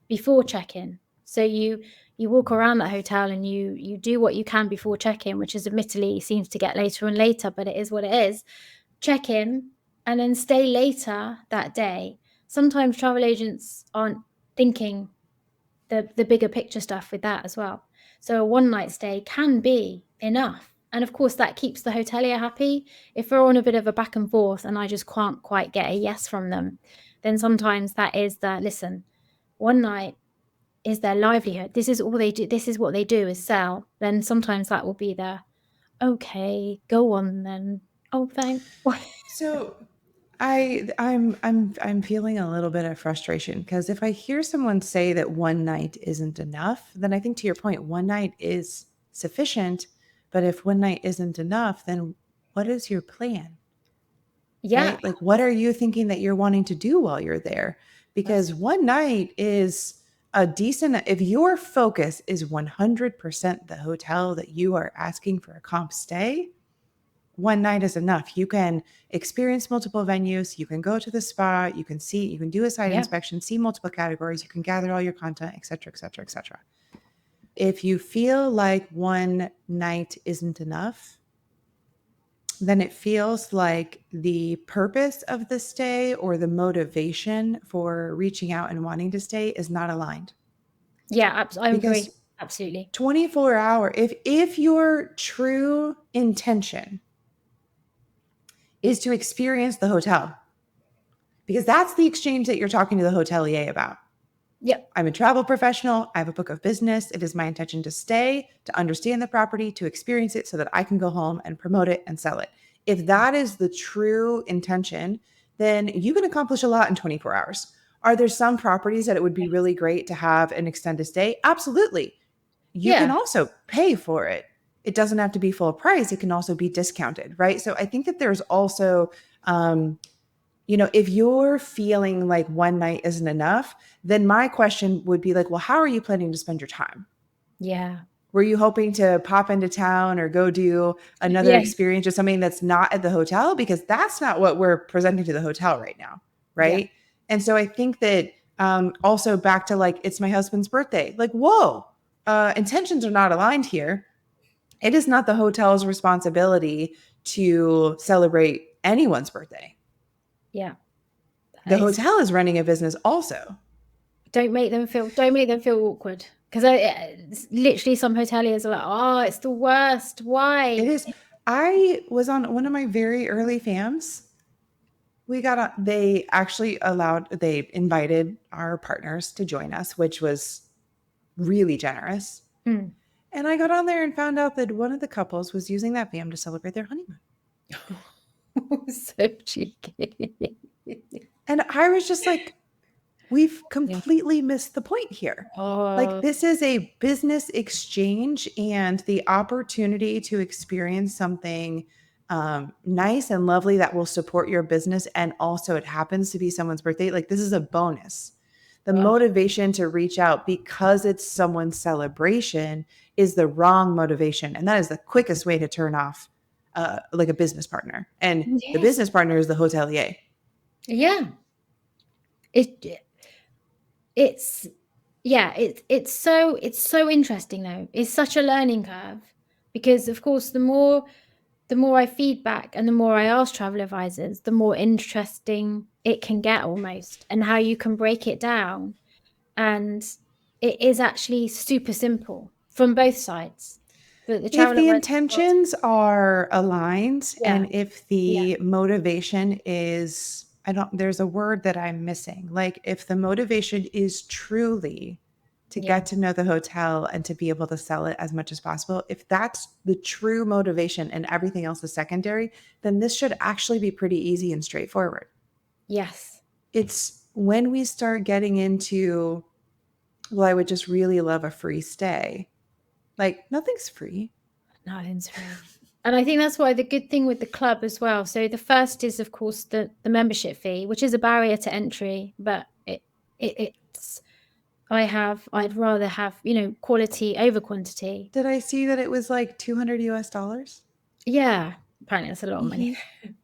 before check-in. So you walk around that hotel and you do what you can before check-in, which is admittedly seems to get later and later, but it is what it is. Check in and then stay later that day. Sometimes travel agents aren't thinking the bigger picture stuff with that as well. So a one night stay can be enough. And of course, that keeps the hotelier happy. If we're on a bit of a back and forth and I just can't quite get a yes from them, then sometimes that is listen, one night is their livelihood. This is all they do. This is what they do is sell. Then sometimes that will be okay, go on then. Oh, thanks. So I'm feeling a little bit of frustration because if I hear someone say that one night isn't enough, then I think to your point, one night is sufficient. But if one night isn't enough, then what is your plan? Yeah. Right? Like, what are you thinking that you're wanting to do while you're there? Because one night is a decent, if your focus is 100% the hotel that you are asking for a comp stay, one night is enough. You can experience multiple venues. You can go to the spa. You can see, you can do a site inspection, see multiple categories. You can gather all your content, et cetera, et cetera, et cetera. If you feel like one night isn't enough, then it feels like the purpose of the stay or the motivation for reaching out and wanting to stay is not aligned. Yeah, I Because agree. Absolutely. 24-hour, if your true intention is to experience the hotel, because that's the exchange that you're talking to the hotelier about. Yep. I'm a travel professional. I have a book of business. It is my intention to stay, to understand the property, to experience it so that I can go home and promote it and sell it. If that is the true intention, then you can accomplish a lot in 24 hours. Are there some properties that it would be really great to have an extended stay? Absolutely. You can also pay for it. It doesn't have to be full price. It can also be discounted, right? So I think that there's also, if you're feeling like one night isn't enough, then my question would be like, well, how are you planning to spend your time? Yeah. Were you hoping to pop into town or go do another experience or something that's not at the hotel? Because that's not what we're presenting to the hotel right now, right? And so I think that also back to like, it's my husband's birthday. Like, whoa, intentions are not aligned here. It is not the hotel's responsibility to celebrate anyone's birthday. Yeah. The hotel is running a business also. Don't make them feel awkward. Because literally some hoteliers are like, oh, it's the worst. Why? It is. I was on one of my very early FAMs. They invited our partners to join us, which was really generous. Mm. And I got on there and found out that one of the couples was using that FAM to celebrate their honeymoon. So cheeky. And I was just like, we've completely missed the point here. Like, this is a business exchange, and the opportunity to experience something nice and lovely that will support your business. And also it happens to be someone's birthday. Like, this is a bonus. The motivation to reach out because it's someone's celebration is the wrong motivation. And that is the quickest way to turn off like a business partner. And the business partner is the hotelier. Yeah. It it's yeah, it's so interesting though. It's such a learning curve because of course the more I feedback and the more I ask travel advisors, the more interesting it can get almost, and how you can break it down. And it is actually super simple from both sides. The If travel the advisor got, intentions are aligned yeah, and if yeah, the motivation is, I don't, there's a word that I'm missing. Like if the motivation is truly to yeah, get to know the hotel and to be able to sell it as much as possible, if that's the true motivation and everything else is secondary, then this should actually be pretty easy and straightforward. yes, It's when we start getting into, well, I would just really love a free stay. Like nothing's free. nothing's free. And I think that's why the good thing with the club as well. So the first is of course the membership fee, which is a barrier to entry, but it's I'd rather have, quality over quantity. Did I see that it was like 200 US dollars? Yeah, apparently that's a lot of money. Mhm.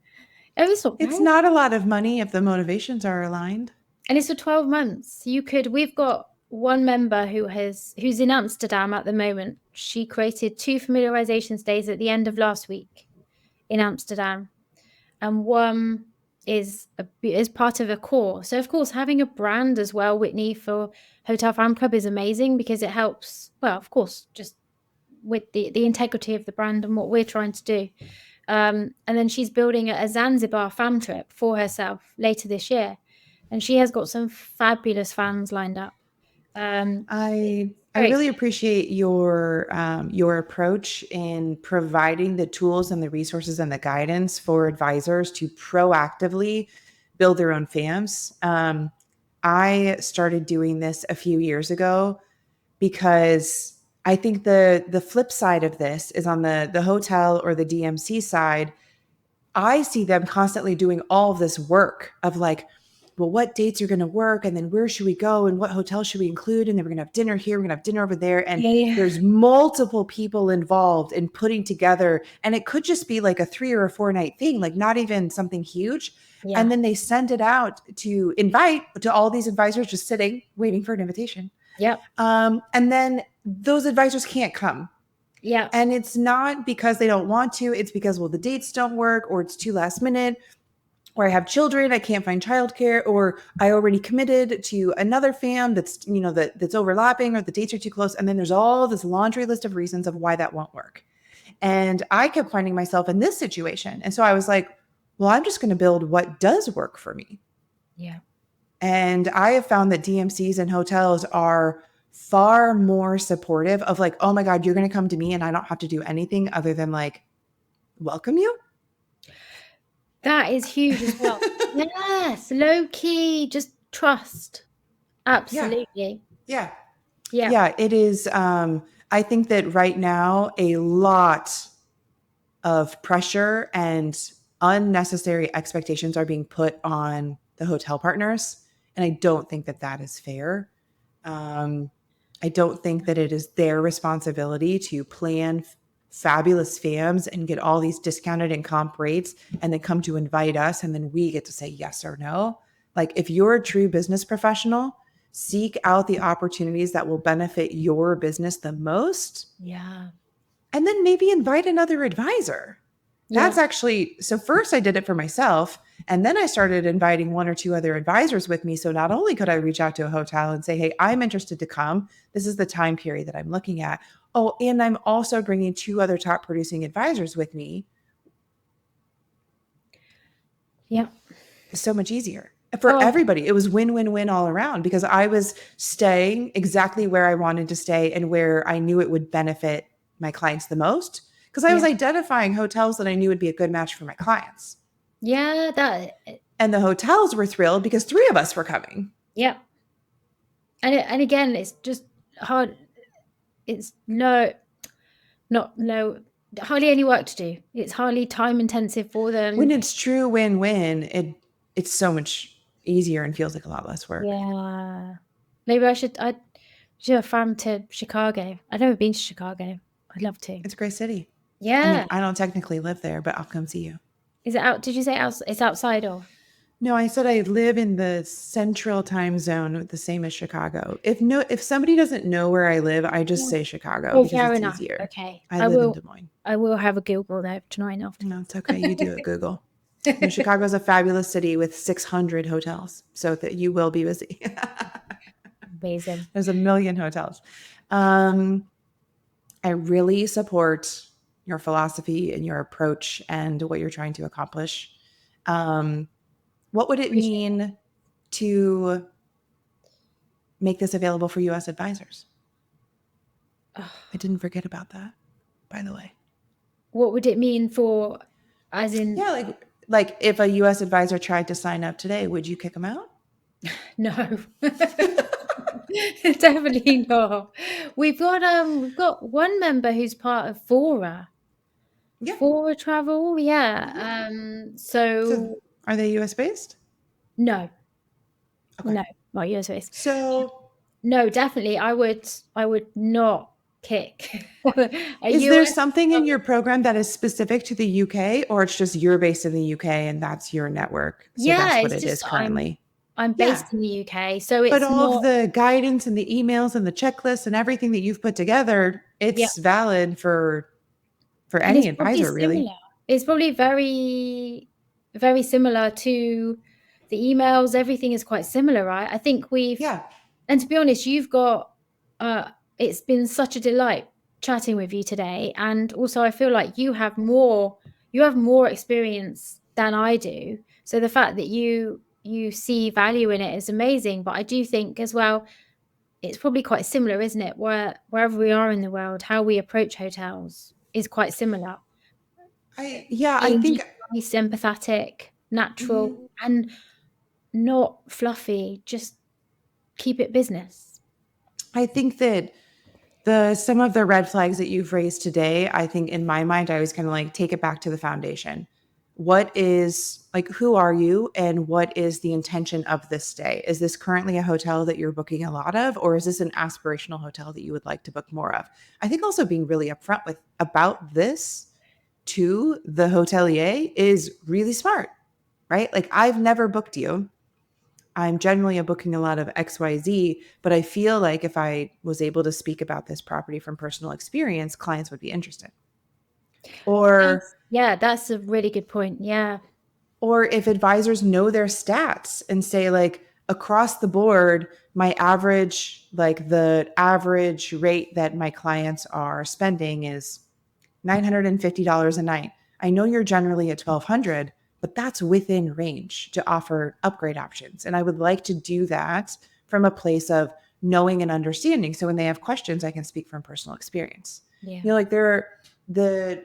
Oh, it's not It's bad. not a lot of money if the motivations are aligned. And it's for 12 months. We've got one member who's in Amsterdam at the moment. She created 2 familiarization stays at the end of last week in Amsterdam, and one is part of a core. So of course, having a brand as well, Whitney, for Hotel Fan Club is amazing because it helps. Well, of course, just with the integrity of the brand and what we're trying to do. And then she's building a Zanzibar fam trip for herself later this year, and she has got some fabulous fans lined up. It's I very really exciting. appreciate your approach in providing the tools and the resources and the guidance for advisors to proactively build their own FAMs. I started doing this a few years ago because I think the flip side of this is on the hotel or the DMC side. I see them constantly doing all of this work of like, well, what dates are going to work? And then where should we go? And what hotel should we include? And then we're going to have dinner here. We're going to have dinner over there. And Yeah, yeah, there's multiple people involved in putting together. And it could just be like a 3 or 4 night thing, like not even something huge. yeah, And then they send it out to invite to all these advisors just sitting, waiting for an invitation. yep, And then those advisors can't come, yep, and it's not because they don't want to, it's because, well, the dates don't work, or it's too last minute, or I have children, I can't find childcare, or I already committed to another fam that's, that's overlapping, or the dates are too close. And then there's all this laundry list of reasons of why that won't work. And I kept finding myself in this situation. And so I was like, well, I'm just going to build what does work for me. yeah, And I have found that DMCs and hotels are far more supportive of like, oh my God, you're going to come to me and I don't have to do anything other than like welcome you. that is huge as well. Yes, low key, just trust. Yeah. Absolutely. Yeah. Yeah, Yeah. It is. I think that right now, a lot of pressure and unnecessary expectations are being put on the hotel partners. And I don't think that that is fair. Um, I don't think that it is their responsibility to plan fabulous FAMs and get all these discounted and comp rates and then come to invite us and then we get to say yes or no. Like if you're a true business professional, seek out the opportunities that will benefit your business the most yeah, and then maybe invite another advisor. yeah, That's actually, so first I did it for myself. And then I started inviting 1 or 2 other advisors with me. So not only could I reach out to a hotel and say, hey, I'm interested to come. This is the time period that I'm looking at. Oh, and I'm also bringing 2 other top producing advisors with me. yeah. It's so much easier for Oh, everybody. It was win win win all around because I was staying exactly where I wanted to stay and where I knew it would benefit my clients the most because I was yeah, identifying hotels that I knew would be a good match for my clients. yeah, And the hotels were thrilled because 3 of us were coming. yeah. And again, it's just hard. It's no, hardly any work to do. It's hardly time intensive for When them. it's true win win, it's so much easier and feels like a lot less work. Yeah. Maybe I should have fam to Chicago. I've never been to Chicago. I'd love to. It's a great city. I mean, Yeah. I don't technically live there, but I'll come see you. Is it out? Did you say it's outside of? No, I said I live in the central time zone, the same as Chicago. If somebody doesn't know where I live, I just Yeah. say Chicago Oh, because fair it's enough. easier. Okay. I live in Des Moines. I will have a Google though tonight after. No, it's okay. You do it, Google. No, Chicago's a fabulous city with 600 hotels, so that you will be busy. Amazing. There's a million hotels. Um, I really support your philosophy and your approach and what you're trying to accomplish. Um, what would it Appreciate mean to make this available for US advisors? it. I didn't forget about that, by the way. What would it mean for, as in, Yeah, like if a US advisor tried to sign up today, would you kick them out? no. Definitely not. We've got one member who's part of Fora. Yeah. Fora Travel, yeah. Mhm. So So are they US based? no, Okay. no, not US based. So No, definitely. I would not kick a is there US something in your travel. program that is specific to the UK, or it's just you're based in the UK and that's your network? So Yeah, that's what it's it just is currently. I'm Yeah. based in the UK, so But it's all of not. the guidance and the emails and the checklists and everything that you've put together, Yeah, it's valid for and it's any probably advisor, really. similar. It's probably very, very similar to the emails. Everything is quite similar, right? I think we've, Yeah. and to be honest, you've got, it's been such a delight chatting with you today. And also I feel like you have more experience than I do. So the fact that you see value in it is amazing. But I do think as well, it's probably quite similar, isn't it? Wherever we are in the world, how we approach hotels is quite similar. I Being think nice, empathetic, natural, mhm. and not fluffy. Just keep it business. I think that the some of the red flags that you've raised today, I think in my mind, I always kind of like take it back to the foundation. What is like, who are you and what is the intention of this stay? Is this currently a hotel that you're booking a lot of, or is this an aspirational hotel that you would like to book more of? I think also being really upfront with about this to the hotelier is really smart, right? Like I've never booked you. I'm generally booking a lot of XYZ, but I feel like if I was able to speak about this property from personal experience, clients would be interested. Or Yeah, that's a really good point. Yeah, or if advisors know their stats and say like across the board, my average like the average rate that my clients are spending is $950 a night. I know you're generally at 1200, but that's within range to offer upgrade options. And I would like to do that from a place of knowing and understanding. So when they have questions, I can speak from personal experience. yeah, Like there are the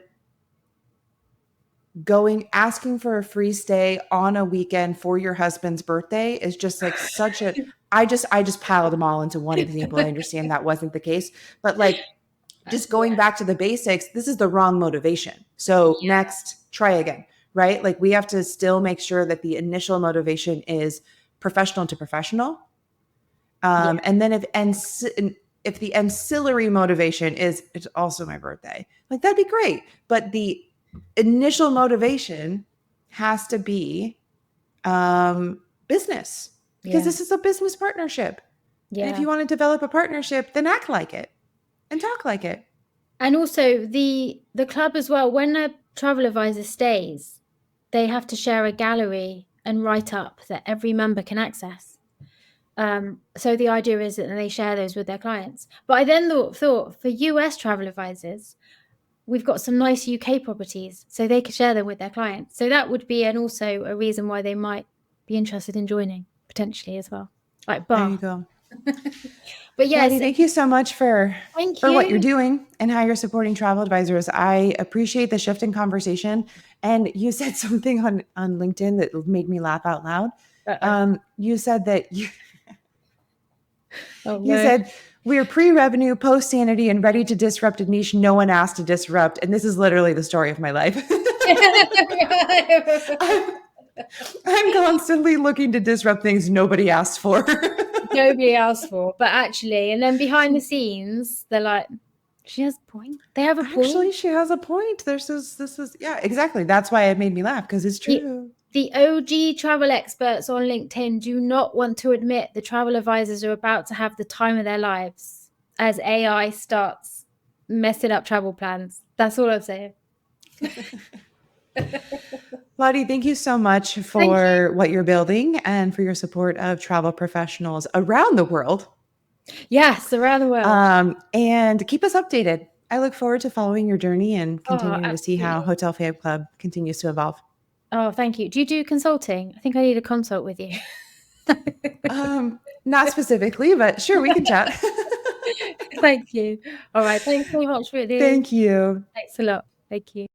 going asking for a free stay on a weekend for your husband's birthday is just like such a I just piled them all into one example. I understand that wasn't the case, but like just going yeah, back to the basics, this is the wrong motivation. So next, try again, right? Like we have to still make sure that the initial motivation is professional to professional. yeah, And then if the ancillary motivation is it's also my birthday, like that'd be great. But the initial motivation has to be business because yeah, this is a business partnership. And if yeah. you want to develop a partnership, then act like it and talk like it. And also the club as well. When a travel advisor stays, they have to share a gallery and write up that every member can access. So the idea is that they share those with their clients. But I then thought for US travel advisors, we've got some nice UK properties, so they could share them with their clients. So that would be also a reason why they might be interested in joining potentially as well, like There you Bath. go. But Lotte, yes, thank you so much thank for what you're you. doing and how you're supporting travel advisors. I appreciate the shift in conversation. And you said something on LinkedIn that made me laugh out loud. Uh-oh. You said that you, Oh you no. said we're pre-revenue, post-sanity, and ready to disrupt a niche no one asked to disrupt. And this is literally the story of my life. I'm, I'm constantly looking to disrupt things nobody asked for. Nobody asked for, but actually, and then behind the scenes, they're like, she has a point. They have a point. Actually, she has a point. This is yeah, exactly. That's why it made me laugh because it's The, true. The OG travel experts on LinkedIn do not want to admit the travel advisors are about to have the time of their lives as AI starts messing up travel plans. That's all I'm saying. Lottie, thank you so much for what you're building and for your support of travel professionals around the world. Yes, around the world. And keep us updated. I look forward to following your journey and continuing to see how Absolutely. Hotel Fab Club continues to evolve. Oh, thank you. Do you do consulting? I think I need a consult with you. Not specifically, but sure, we can chat. Thank you. All right. Thanks so much for the. Thank you. Thanks a lot. Thank you.